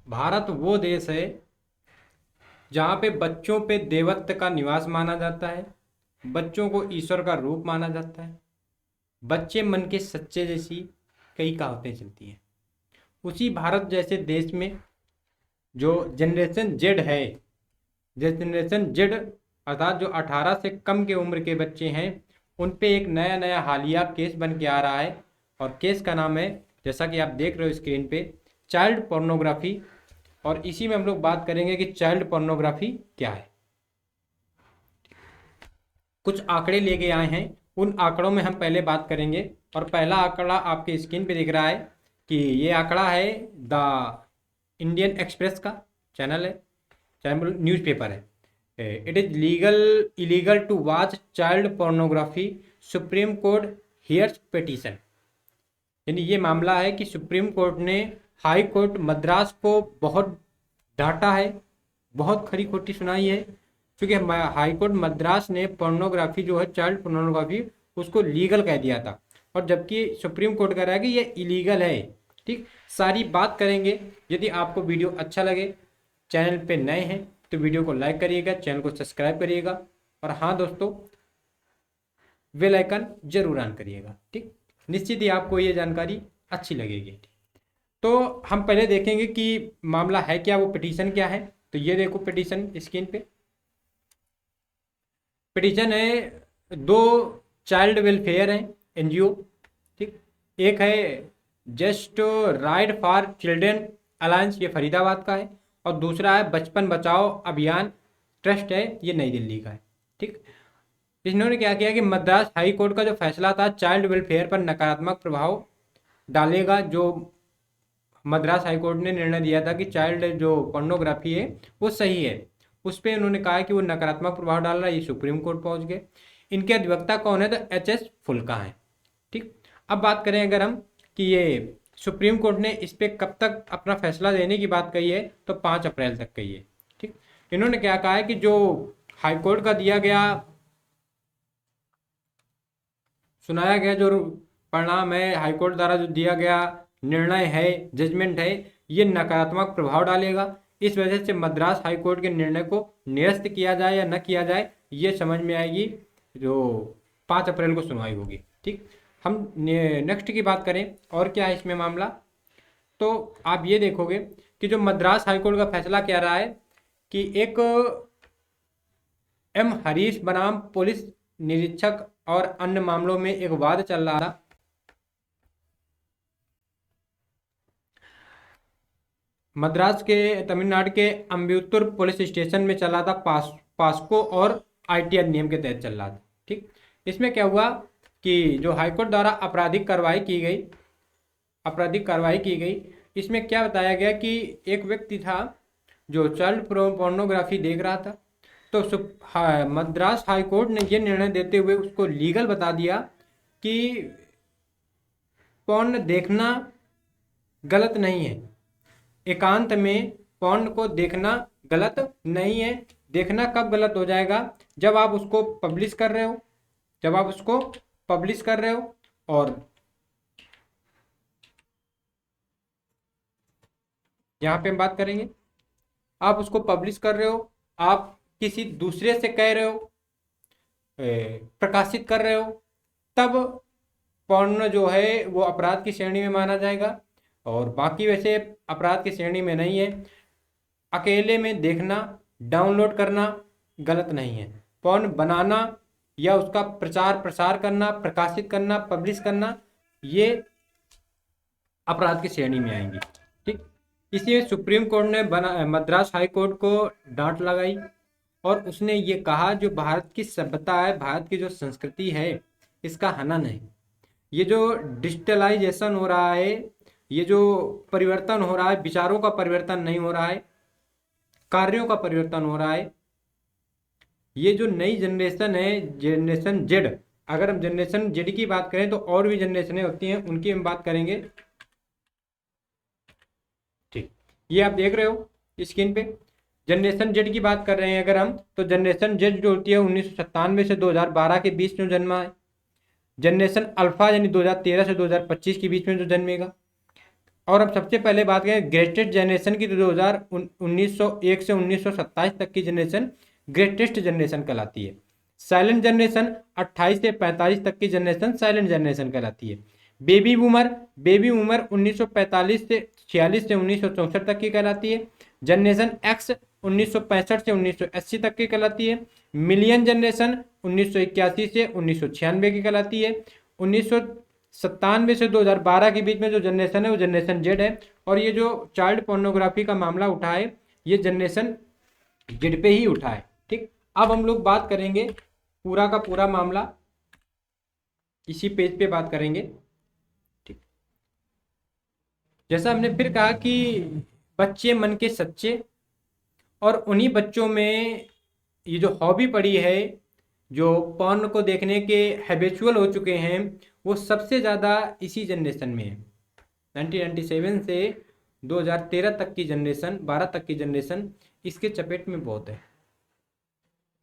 भारत वो देश है जहाँ पे बच्चों पे देवत्व का निवास माना जाता है। बच्चों को ईश्वर का रूप माना जाता है। बच्चे मन के सच्चे जैसी कई कहावतें चलती हैं। उसी भारत जैसे देश में जो जनरेशन जेड है, जनरेशन जेड अर्थात जो 18 से कम के उम्र के बच्चे हैं, उन पे एक नया नया हालिया केस बन के आ रहा है। और केस का नाम है, जैसा कि आप देख रहे हो स्क्रीन पे, चाइल्ड पोर्नोग्राफी। और इसी में हम लोग बात करेंगे कि चाइल्ड पोर्नोग्राफी क्या है। कुछ आंकड़े ले के आए हैं, उन आंकड़ों में हम पहले बात करेंगे। और पहला आंकड़ा आपके स्क्रीन पे दिख रहा है कि ये आंकड़ा है द इंडियन एक्सप्रेस का चैनल है, चैनल न्यूज़पेपर है। It is legal illegal to watch child pornography, supreme court hears petition. यानी ये मामला है कि सुप्रीम कोर्ट ने हाई कोर्ट मद्रास को बहुत डांटा है, बहुत खरी खोटी सुनाई है। क्योंकि हाई कोर्ट मद्रास ने पोर्नोग्राफी जो है, चाइल्ड पोर्नोग्राफी, उसको लीगल कह दिया था। और जबकि सुप्रीम कोर्ट कह रहा है कि ये इलीगल है। ठीक, सारी बात करेंगे। यदि आपको वीडियो अच्छा लगे, चैनल पे नए हैं तो वीडियो को लाइक करिएगा, चैनल को सब्सक्राइब करिएगा। और हाँ दोस्तों, बेल आइकन जरूर ऑन करिएगा। ठीक, निश्चित ही आपको ये जानकारी अच्छी लगेगी। तो हम पहले देखेंगे कि मामला है क्या, वो पिटीशन क्या है। तो ये देखो पिटीशन स्क्रीन पे। पिटीशन है, दो चाइल्ड वेलफेयर हैं एनजीओ। ठीक, एक है just right for children alliance, ये फरीदाबाद का है। और दूसरा है बचपन बचाओ अभियान ट्रस्ट है, ये नई दिल्ली का है। ठीक, इन्होंने क्या किया कि मद्रास हाई कोर्ट का जो फैसला था चाइल्ड वेलफेयर पर नकारात्मक प्रभाव डालेगा। जो मद्रास हाई कोर्ट ने निर्णय दिया था कि चाइल्ड जो पोर्नोग्राफी है वो सही है, उस पर उन्होंने कहा कि वो नकारात्मक प्रभाव डाल रहा है। ये सुप्रीम कोर्ट पहुंच गए। इनके अधिवक्ता कौन है? तो एच फुल्का है। ठीक, अब बात करें अगर हम कि ये सुप्रीम कोर्ट ने इस पर कब तक अपना फैसला देने की बात कही है, तो 5 अप्रैल तक कही है। ठीक, इन्होंने क्या कहा है कि जो हाईकोर्ट का दिया गया, सुनाया गया जो परिणाम है, हाईकोर्ट द्वारा जो दिया गया निर्णय है, जजमेंट है, ये नकारात्मक प्रभाव डालेगा। इस वजह से मद्रास हाईकोर्ट के निर्णय को निरस्त किया जाए या न किया जाए, ये समझ में आएगी जो 5 अप्रैल को सुनवाई होगी। ठीक, हम नेक्स्ट की बात करें और क्या है इसमें मामला, तो आप ये देखोगे कि जो मद्रास हाईकोर्ट का फैसला कह रहा है कि एक एम हरीश बनाम पुलिस निरीक्षक और अन्य मामलों में एक वाद चल रहा था। मद्रास के तमिलनाडु के अम्बित्तूर पुलिस स्टेशन में चला था, पास्को और आईटी अधिनियम के तहत चल रहा था। ठीक, इसमें क्या हुआ कि जो हाईकोर्ट द्वारा आपराधिक कार्रवाई की गई। इसमें क्या बताया गया कि एक व्यक्ति था जो चाइल्ड पोर्नोग्राफी देख रहा था। तो मद्रास हाईकोर्ट ने यह निर्णय देते हुए उसको लीगल बता दिया कि पोर्न देखना गलत नहीं है, एकांत में पोर्न को देखना गलत नहीं है। देखना कब गलत हो जाएगा? जब आप उसको पब्लिश कर रहे हो, और यहाँ पे हम बात करेंगे, आप उसको पब्लिश कर रहे हो, आप किसी दूसरे से कह रहे हो, प्रकाशित कर रहे हो, तब पोर्न जो है वो अपराध की श्रेणी में माना जाएगा। और बाकी वैसे अपराध की श्रेणी में नहीं है। अकेले में देखना, डाउनलोड करना गलत नहीं है। पोर्न बनाना या उसका प्रचार प्रसार करना, प्रकाशित करना, पब्लिश करना, ये अपराध की श्रेणी में आएंगी। ठीक, इसलिए सुप्रीम कोर्ट ने मद्रास हाई कोर्ट को डांट लगाई और उसने ये कहा जो भारत की सभ्यता है, भारत की जो संस्कृति है, इसका हनन है। ये जो डिजिटलाइजेशन हो रहा है, ये जो परिवर्तन हो रहा है, विचारों का परिवर्तन नहीं हो रहा है, कार्यों का परिवर्तन हो रहा है। ये जो नई जनरेशन है, जनरेशन जेड, अगर हम जनरेशन जेड की बात करें तो और भी जनरेशनें होती हैं, उनकी हम बात करेंगे। ठीक, ये आप देख रहे हो स्क्रीन पे, जनरेशन जेड की बात कर रहे हैं अगर हम, तो जनरेशन जेड जो होती है 1997 से 2012 के बीच में जन्मा है। जनरेशन अल्फा यानी 2013 से 2025 के बीच में जो जन्मेगा। और अब सबसे पहले बात करें ग्रेटेस्ट जनरेशन की, तो 1901 से 1927 तक की जनरेशन ग्रेटेस्ट जनरेशन कहलाती है। साइलेंट जनरेशन 28 से 45 तक की जनरेशन साइलेंट जनरेशन कहलाती है। बेबी बूमर, बेबी बूमर 1945 से 46 से 1964 तक की कहलाती है। जनरेशन एक्स 1965 से 1980 तक की कहलाती है। मिलियन जनरेशन 1981 से 1996 की कहलाती है। 1997 से 2012 के बीच में जो जनरेशन है वो जनरेशन जेड है। और ये जो चाइल्ड पोर्नोग्राफी का मामला उठा है ये जनरेशन जेड पे ही उठा है। ठीक, अब हम लोग बात करेंगे पूरा का पूरा मामला इसी पेज पे बात करेंगे। ठीक, जैसा हमने फिर कहा कि बच्चे मन के सच्चे, और उन्हीं बच्चों में ये जो हॉबी पड़ी है, जो पॉर्न को देखने के हैबिचुअल हो चुके हैं, वो सबसे ज़्यादा इसी जनरेशन में है। 1997 से 2013 तक की जनरेशन, 12 तक की जनरेशन इसके चपेट में बहुत है।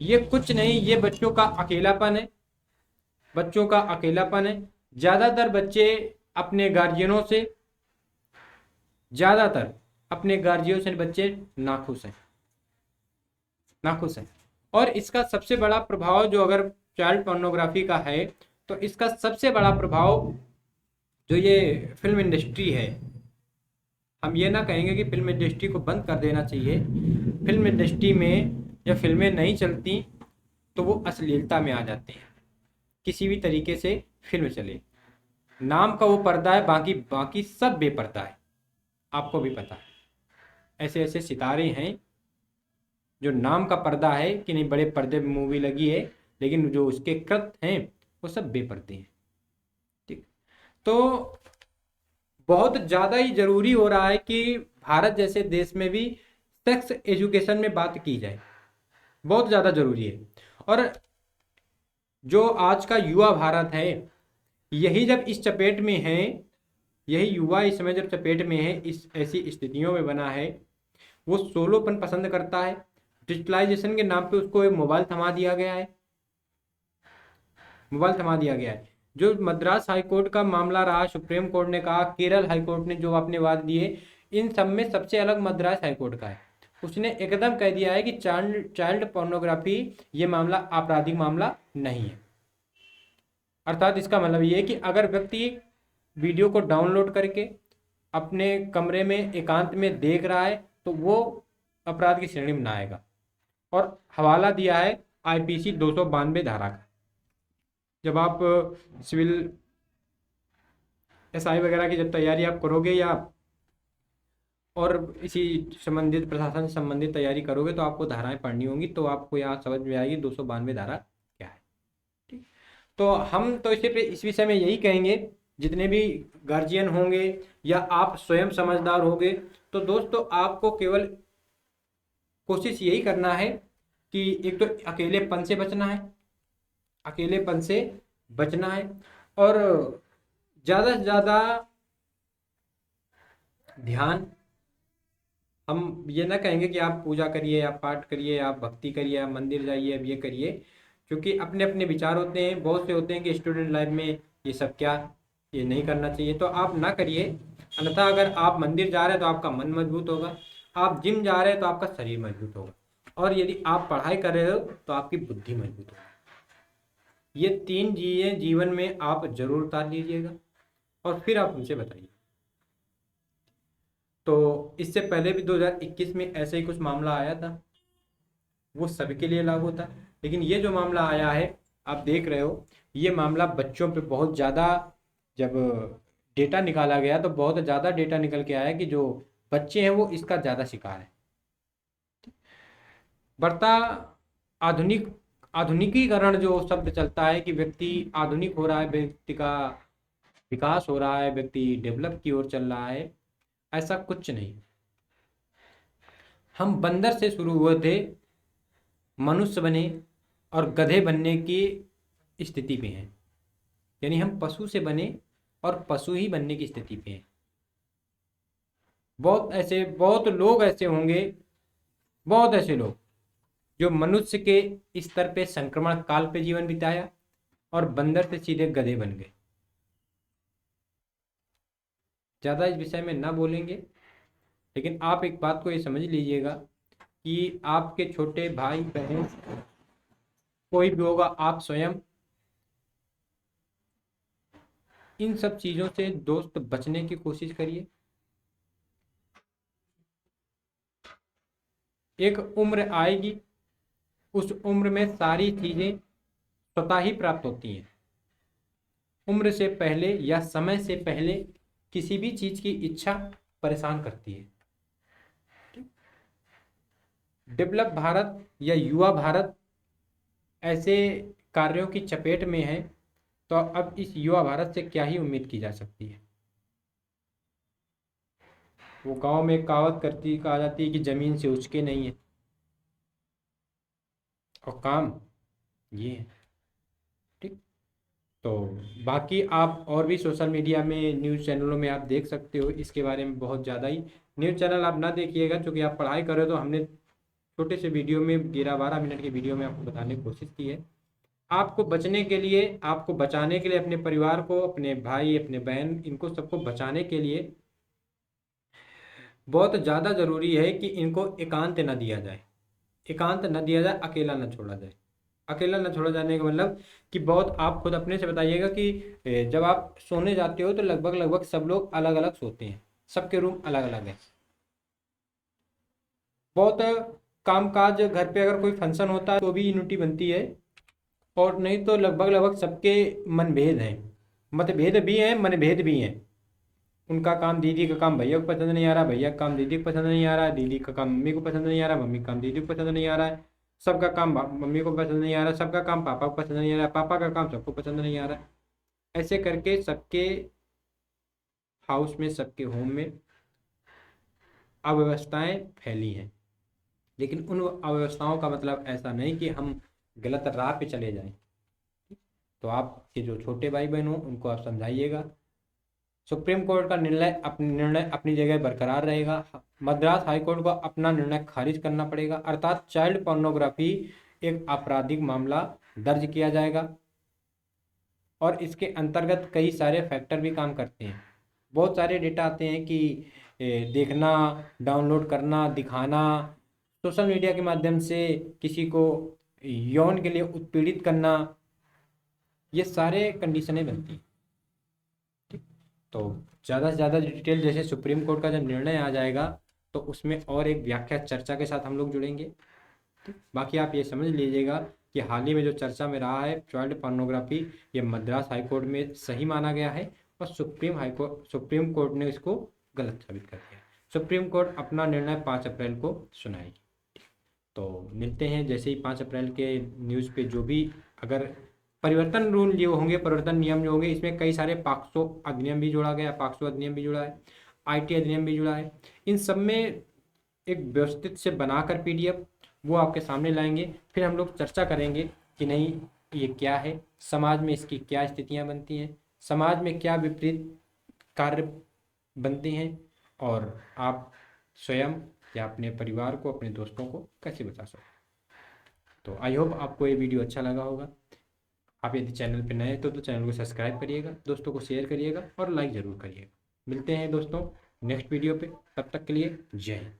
ये कुछ नहीं, ये बच्चों का अकेलापन है, बच्चों का अकेलापन है। ज़्यादातर बच्चे अपने गार्जियनों से, ज़्यादातर अपने गार्जियनों से बच्चे नाखुश हैं, नाखुश हैं। और इसका सबसे बड़ा प्रभाव जो अगर चाइल्ड पोर्नोग्राफी का है तो इसका सबसे बड़ा प्रभाव जो ये फिल्म इंडस्ट्री है, हम ये ना कहेंगे कि फिल्म इंडस्ट्री को बंद कर देना चाहिए। फिल्म इंडस्ट्री में जब फिल्में नहीं चलती तो वो अश्लीलता में आ जाते हैं, किसी भी तरीके से फिल्म चले, नाम का वो पर्दा है, बाकी बाकी सब बेपर्दा है। आपको भी पता है ऐसे ऐसे सितारे हैं जो नाम का पर्दा है कि नहीं बड़े पर्दे में मूवी लगी है, लेकिन जो उसके कृत हैं वो सब बेपर्दे हैं। ठीक, तो बहुत ज़्यादा ही ज़रूरी हो रहा है कि भारत जैसे देश में भी सेक्स एजुकेशन में बात की जाए, बहुत ज़्यादा ज़रूरी है। और जो आज का युवा भारत है यही जब इस चपेट में है, यही युवा इस समय जब चपेट में है, इस ऐसी स्थितियों में बना है, वो सोलोपन पसंद करता है। डिजिटलाइजेशन के नाम पे उसको एक मोबाइल थमा दिया गया है, मोबाइल थमा दिया गया है। जो मद्रास हाई कोर्ट का मामला रहा, सुप्रीम कोर्ट ने कहा, केरल हाई कोर्ट ने जो अपने वाद दिए, इन सब में सबसे अलग मद्रास हाई कोर्ट का है। उसने एकदम कह दिया है कि चाइल्ड पोर्नोग्राफी ये मामला आपराधिक मामला नहीं है। अर्थात इसका मतलब ये है कि अगर व्यक्ति वीडियो को डाउनलोड करके अपने कमरे में एकांत में देख रहा है तो वो अपराध की श्रेणी में ना आएगा। और हवाला दिया है आईपीसी 292 धारा का। जब आप सिविल एसआई वगैरह की जब तैयारी आप करोगे या और इसी संबंधित प्रशासन से संबंधित तैयारी करोगे तो आपको धाराएं पढ़नी होंगी, तो आपको यहाँ समझ में आएगी 292 धारा क्या है। ठीक, तो हम तो इस विषय में यही कहेंगे, जितने भी गार्जियन होंगे या आप स्वयं समझदार होंगे, तो दोस्तों आपको केवल कोशिश यही करना है कि एक तो अकेलेपन से बचना है, अकेलेपन से बचना है, और ज़्यादा से ज़्यादा ध्यान, हम ये ना कहेंगे कि आप पूजा करिए, आप पाठ करिए, आप भक्ति करिए, आप मंदिर जाइए, अब ये करिए, क्योंकि अपने अपने विचार होते हैं। बहुत से होते हैं कि स्टूडेंट लाइफ में ये सब क्या, ये नहीं करना चाहिए, तो आप ना करिए। अन्यथा अगर आप मंदिर जा रहे हैं तो आपका मन मजबूत होगा, आप जिम जा रहे हैं तो आपका शरीर मजबूत होगा, और यदि आप पढ़ाई कर रहे हो तो आपकी बुद्धि मजबूत होगी। ये 3 चीज़ें जीवन में आप जरूर उतार लीजिएगा और फिर आप मुझे बताइए। तो इससे पहले भी 2021 में ऐसे ही कुछ मामला आया था, वो सभी के लिए लागू था, लेकिन ये जो मामला आया है आप देख रहे हो, ये मामला बच्चों पे बहुत ज़्यादा, जब डेटा निकाला गया तो बहुत ज़्यादा डेटा निकल के आया कि जो बच्चे हैं वो इसका ज़्यादा शिकार है। बढ़ता आधुनिकीकरण जो शब्द चलता है कि व्यक्ति आधुनिक हो रहा है, व्यक्ति का विकास हो रहा है, व्यक्ति डेवलप की ओर चल रहा है, ऐसा कुछ नहीं। हम बंदर से शुरू हुए थे, मनुष्य बने और गधे बनने की स्थिति पे हैं, यानी हम पशु से बने और पशु ही बनने की स्थिति पे हैं। बहुत लोग ऐसे होंगे, बहुत ऐसे लोग जो मनुष्य के स्तर पे संक्रमण काल पे जीवन बिताया और बंदर से सीधे गधे बन गए। ज़्यादा इस विषय में ना बोलेंगे, लेकिन आप एक बात को ये समझ लीजिएगा कि आपके छोटे भाई बहन कोई भी होगा, आप स्वयं इन सब चीज़ों से दोस्त बचने की कोशिश करिए। एक उम्र आएगी, उस उम्र में सारी चीज़ें स्वतः ही प्राप्त होती हैं। उम्र से पहले या समय से पहले किसी भी चीज़ की इच्छा परेशान करती है। डेवलप भारत या युवा भारत ऐसे कार्यों की चपेट में है, तो अब इस युवा भारत से क्या ही उम्मीद की जा सकती है। वो गांव में कहा जाती है कि जमीन से उचके नहीं है, और काम ये है। ठीक। तो बाकी आप और भी सोशल मीडिया में न्यूज़ चैनलों में आप देख सकते हो इसके बारे में बहुत ज़्यादा ही। न्यूज़ चैनल आप ना देखिएगा, क्योंकि आप पढ़ाई कर रहे हो, तो हमने छोटे से वीडियो में 11-12 मिनट की वीडियो में आपको बताने की कोशिश की है। आपको बचने के लिए, आपको बचाने के लिए, अपने परिवार को, अपने भाई, अपने बहन, इनको सबको बचाने के लिए बहुत ज़्यादा ज़रूरी है कि इनको एकांत ना दिया जाए। एकांत न दिया जाए, अकेला न छोड़ा जाए। अकेला न छोड़ा जाने का मतलब कि बहुत आप खुद अपने से बताइएगा कि जब आप सोने जाते हो तो लगभग लगभग सब लोग अलग अलग सोते हैं, सबके रूम अलग अलग हैं। बहुत कामकाज घर पे अगर कोई फंक्शन होता है तो भी यूनिटी बनती है, और नहीं तो लगभग लगभग सबके मनभेद हैं, मतभेद भी हैं, मनभेद भी हैं। उनका काम, दीदी का काम भैया को पसंद नहीं आ रहा, भैया का काम दीदी को पसंद नहीं आ रहा है, दीदी का काम मम्मी को पसंद नहीं आ रहा, मम्मी का काम दीदी को पसंद नहीं आ रहा है, सबका काम मम्मी को पसंद नहीं आ रहा, सबका काम पापा को पसंद नहीं आ रहा, पापा का काम सबको पसंद नहीं आ रहा। ऐसे करके सबके हाउस में, सबके होम में अव्यवस्थाएं फैली हैं। लेकिन उन अव्यवस्थाओं का मतलब ऐसा नहीं कि हम गलत राह पे चले जाएं। तो आपके जो छोटे भाई बहन हो उनको आप समझाइएगा। सुप्रीम कोर्ट का निर्णय अपनी जगह बरकरार रहेगा। मद्रास हाई कोर्ट को अपना निर्णय खारिज करना पड़ेगा, अर्थात चाइल्ड पोर्नोग्राफी एक आपराधिक मामला दर्ज किया जाएगा, और इसके अंतर्गत कई सारे फैक्टर भी काम करते हैं। बहुत सारे डेटा आते हैं कि देखना, डाउनलोड करना, दिखाना, सोशल मीडिया के माध्यम से किसी को यौन के लिए उत्पीड़ित करना, ये सारे कंडीशनें बनती हैं। तो ज़्यादा से ज़्यादा डिटेल जैसे सुप्रीम कोर्ट का जब निर्णय आ जाएगा तो उसमें और एक व्याख्या चर्चा के साथ हम लोग जुड़ेंगे। ठीक। बाकी आप ये समझ लीजिएगा कि हाल ही में जो चर्चा में रहा है चाइल्ड पोर्नोग्राफी, ये मद्रास हाई कोर्ट में सही माना गया है, और सुप्रीम कोर्ट ने इसको गलत साबित कर दिया। सुप्रीम कोर्ट अपना निर्णय 5 अप्रैल को सुनाएगी। तो मिलते हैं जैसे ही 5 अप्रैल के न्यूज़ पे जो भी अगर परिवर्तन रूल जो होंगे, परिवर्तन नियम जो होंगे, इसमें कई सारे पॉक्सो अधिनियम भी जोड़ा गया, पॉक्सो अधिनियम भी जुड़ा है, आईटी अधिनियम भी जुड़ा है। इन सब में एक व्यवस्थित से बनाकर पीडीएफ वो आपके सामने लाएंगे, फिर हम लोग चर्चा करेंगे कि नहीं ये क्या है, समाज में इसकी क्या स्थितियाँ बनती हैं, समाज में क्या विपरीत कार्य बनते हैं, और आप स्वयं या अपने परिवार को, अपने दोस्तों को कैसे बचा सकते। तो आई होप आपको ये वीडियो अच्छा लगा होगा। आप यदि चैनल पर नए हो तो चैनल को सब्सक्राइब करिएगा, दोस्तों को शेयर करिएगा और लाइक ज़रूर करिएगा। मिलते हैं दोस्तों नेक्स्ट वीडियो पे, तब तक के लिए जय हिंद।